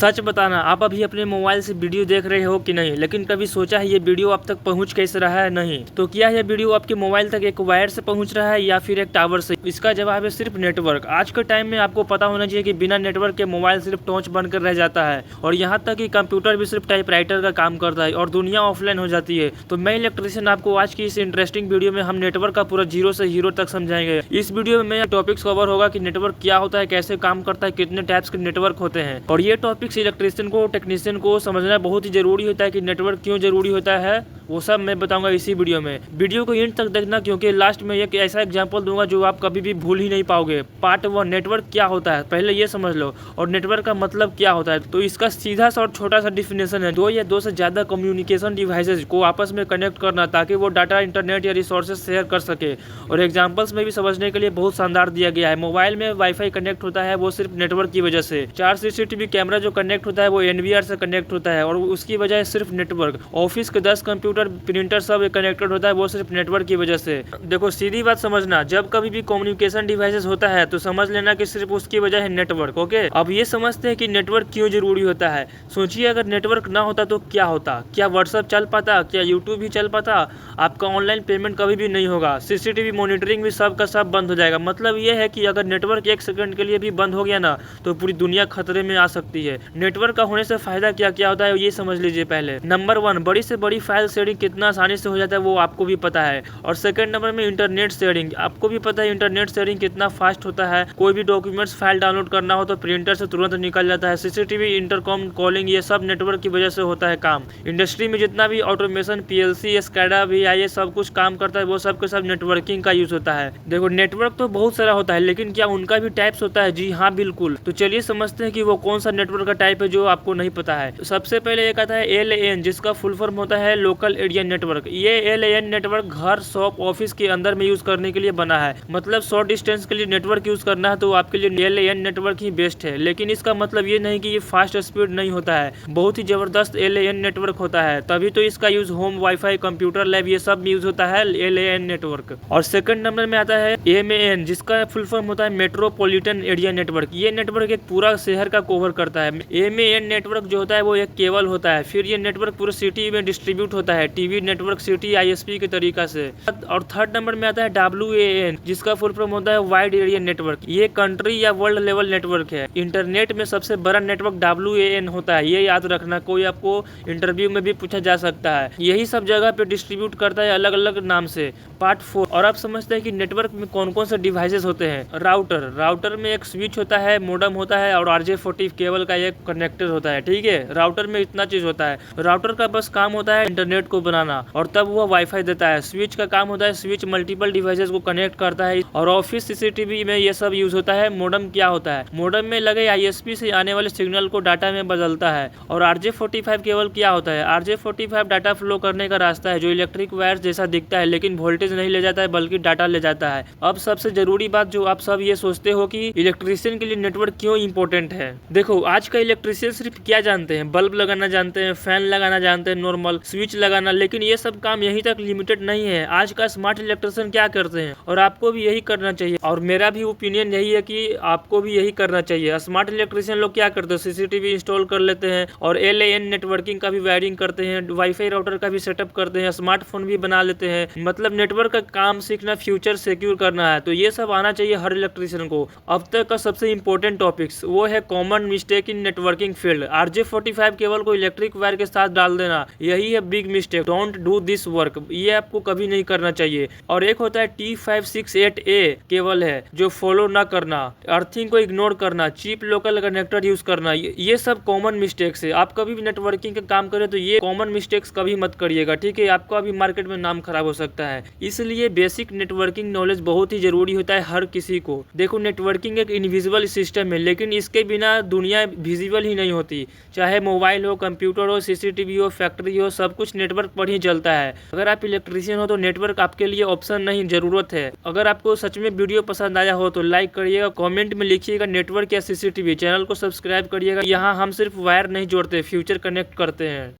सच बताना, आप अभी अपने मोबाइल से वीडियो देख रहे हो कि नहीं, लेकिन कभी सोचा है ये वीडियो आप तक पहुंच कैसे रहा है? नहीं तो क्या यह वीडियो आपके मोबाइल तक एक वायर से पहुंच रहा है या फिर एक टावर से? इसका जवाब है सिर्फ नेटवर्क। आज के टाइम में आपको पता होना चाहिए कि बिना नेटवर्क के मोबाइल सिर्फ टॉर्च बनकर रह जाता है, और यहाँ तक कि कंप्यूटर भी सिर्फ टाइपराइटर का काम करता है और दुनिया ऑफलाइन हो जाती है। तो मैं इलेक्ट्रिशियन आपको आज की इस इंटरेस्टिंग वीडियो में हम नेटवर्क का पूरा जीरो से हीरो तक समझाएंगे। इस वीडियो में टॉपिक्स कवर होगा कि नेटवर्क क्या होता है, कैसे काम करता है, कितने टाइप्स के नेटवर्क होते हैं, और ये टॉपिक्स इलेक्ट्रिशियन को, टेक्नीशियन को समझना बहुत ही जरूरी होता है कि नेटवर्क क्यों जरूरी होता है, वो सब मैं बताऊंगा इसी वीडियो में। वीडियो को एंड तक देखना, क्योंकि लास्ट में एक ऐसा एग्जांपल दूंगा जो आप कभी भी भूल ही नहीं पाओगे। पार्ट 1, नेटवर्क क्या होता है, पहले ये समझ लो, और नेटवर्क का मतलब क्या होता है। तो इसका सीधा सा और छोटा सा डिफिनेशन है, दो या दो से ज्यादा कम्युनिकेशन डिवाइसेज को आपस में कनेक्ट करना ताकि वो डाटा, इंटरनेट या रिसोर्सेज शेयर कर सके। और एग्जाम्पल्स में भी समझने के लिए बहुत शानदार दिया गया है। मोबाइल में वाईफाई कनेक्ट होता है वो सिर्फ नेटवर्क की वजह से। 4 CCTV कैमरा जो कनेक्ट होता है वो NVR से कनेक्ट होता है और उसकी वजह है सिर्फ नेटवर्क। ऑफिस के 10 कंप्यूटर, प्रिंटर सब कनेक्टेड होता है वो सिर्फ नेटवर्क की वजह से। देखो सीधी बात समझना, जब कभी भी कम्युनिकेशन डिवाइसेस होता है तो समझ लेना कि सिर्फ उसकी वजह है नेटवर्क। ओके, अब ये समझते हैं कि नेटवर्क क्यों जरूरी होता है। सोचिए अगर नेटवर्क ना होता तो क्या होता? क्या व्हाट्सएप चल पाता? क्या यूट्यूब भी चल पाता? आपका ऑनलाइन पेमेंट कभी भी नहीं होगा। CCTV मॉनिटरिंग भी सब का सब बंद हो जाएगा। मतलब ये है कि अगर नेटवर्क 1 सेकंड के लिए भी बंद हो गया ना तो पूरी दुनिया खतरे में आ सकती है। नेटवर्क का होने से फायदा क्या क्या होता है ये समझ लीजिए। पहले नंबर 1, बड़ी से बड़ी फाइल शेयरिंग कितना आसानी से हो जाता है वो आपको भी पता है। और सेकंड नंबर में इंटरनेट शेयरिंग, आपको भी पता है इंटरनेट शेयरिंग कितना फास्ट होता है। कोई भी डॉक्यूमेंट्स, फाइल डाउनलोड करना हो तो प्रिंटर से तुरंत निकल जाता है। CCTV, इंटरकॉम, कॉलिंग, ये सब नेटवर्क की वजह से होता है काम। इंडस्ट्री में जितना भी ऑटोमेशन, PLC, SCADA, VIA सब कुछ काम करता है वो सब के सब नेटवर्किंग का यूज होता है। देखो नेटवर्क तो बहुत सारा होता है, लेकिन क्या उनका भी टाइप्स होता है? जी हाँ बिल्कुल। तो चलिए समझते हैं कि वो कौन सा नेटवर्क का टाइप है जो आपको नहीं पता है। तो सबसे पहले एक आता है LAN, जिसका फुल फॉर्म होता है लोकल एरिया नेटवर्क। ये LAN नेटवर्क घर, शॉप, ऑफिस के अंदर में यूज करने के लिए बना है। मतलब शॉर्ट डिस्टेंस के लिए नेटवर्क यूज करना है तो आपके लिए LAN नेटवर्क ही बेस्ट है। लेकिन इसका मतलब ये नहीं कि ये फास्ट स्पीड नहीं होता है, बहुत ही जबरदस्त LAN नेटवर्क होता है। तभी तो इसका use home, wifi, computer lab ये सब यूज होता है LAN नेटवर्क। और सेकंड नंबर में आता है MAN, जिसका फुल फॉर्म होता है मेट्रोपॉलिटन एरिया नेटवर्क। ये नेटवर्क एक पूरा शहर का कवर करता है। MAN नेटवर्क जो होता है वो एक केबल होता है, फिर ये नेटवर्क पूरे सिटी में डिस्ट्रीब्यूट होता है, टीवी नेटवर्क, सिटी ISP के तरीका से। और थर्ड नंबर में आता है WAN, जिसका फुल फॉर्म होता है वाइड एरिया नेटवर्क। ये कंट्री या वर्ल्ड लेवल नेटवर्क है। इंटरनेट में सबसे बड़ा नेटवर्क WAN होता है, ये याद रखना, कोई आपको इंटरव्यू में भी पूछा जा सकता है। यही सब जगह पे डिस्ट्रीब्यूट करता है अलग अलग नाम से। पार्ट 4, और आप समझते हैं कि नेटवर्क में कौन कौन से डिवाइसेस होते हैं। राउटर में एक स्विच होता है, मोडम होता है और RJ40 केबल का एक कनेक्टर होता है। ठीक है, राउटर में इतना चीज होता है। राउटर का बस काम होता है इंटरनेट को बनाना और तब वो वाईफाई देता है। स्विच का काम होता है, स्विच मल्टीपल डिवाइसेस को कनेक्ट करता है। और ऑफिस CCTV में ये सब यूज होता है। मोडम क्या होता है? मोडम में लगे ISP से आने वाले सिग्नल को डाटा में बदलता है। और RJ45 केबल क्या होता है? RJ45 डाटा फ्लो करने का रास्ता है जो इलेक्ट्रिक वायर जैसा दिखता है, लेकिन वोल्टेज नहीं ले जाता है बल्कि डाटा ले जाता है। अब सबसे जरूरी बात जो आप सब ये सोचते हो कि इलेक्ट्रिशियन के लिए नेटवर्क क्यों इंपॉर्टेंट है। देखो आज का इलेक्ट्रिशियन सिर्फ क्या जानते हैं? बल्ब लगाना जानते हैं, फैन लगाना जानते हैं, नॉर्मल स्विच लगाना। लेकिन ये सब काम यहीं तक लिमिटेड नहीं है। आज का स्मार्ट इलेक्ट्रिशियन क्या करते हैं, और आपको भी यही करना चाहिए। और मेरा भी ओपिनियन यही है कि आपको भी यही करना चाहिए। स्मार्ट इलेक्ट्रिशियन लोग क्या करते हैं? CCTV इंस्टॉल कर लेते हैं और LAN नेटवर्किंग का भी वायरिंग करते हैं, वाईफाई राउटर का भी सेटअप करते हैं, स्मार्टफोन भी बना लेते हैं। मतलब नेटवर्क का काम सीखना, फ्यूचर सिक्योर करना है, तो ये सब आना चाहिए हर इलेक्ट्रिशियन को। अब तक का सबसे इंपॉर्टेंट टॉपिक्स वो है common mistake in networking field. RJ45 cable को इलेक्ट्रिक वायर के साथ डाल देना, यही है big mistake. Don't do this work, ये आपको कभी नहीं करना चाहिए। और एक होता है T568A केबल है जो फॉलो ना करना, अर्थिंग को इग्नोर करना, चीप लोकल कनेक्टर यूज करना, ये सब कॉमन मिस्टेक्स है। आप कभी भी नेटवर्किंग का काम करें तो ये कॉमन मिस्टेक्स कभी मत करिएगा, ठीक है? आपका अभी मार्केट में नाम खराब हो सकता है। इसलिए बेसिक नेटवर्किंग नॉलेज बहुत ही जरूरी होता है हर किसी को। देखो नेटवर्किंग एक इनविजिबल सिस्टम है, लेकिन इसके बिना दुनिया विजिबल ही नहीं होती। चाहे मोबाइल हो, कंप्यूटर हो, CCTV हो, फैक्ट्री हो, सब कुछ नेटवर्क पर ही चलता है। अगर आप इलेक्ट्रिशियन हो तो नेटवर्क आपके लिए ऑप्शन नहीं, जरूरत है। अगर आपको सच में वीडियो पसंद आया हो तो लाइक करिएगा, कमेंट में लिखिएगा नेटवर्क या CCTV। चैनल को सब्सक्राइब करिएगा। यहाँ हम सिर्फ वायर नहीं जोड़ते, फ्यूचर कनेक्ट करते हैं।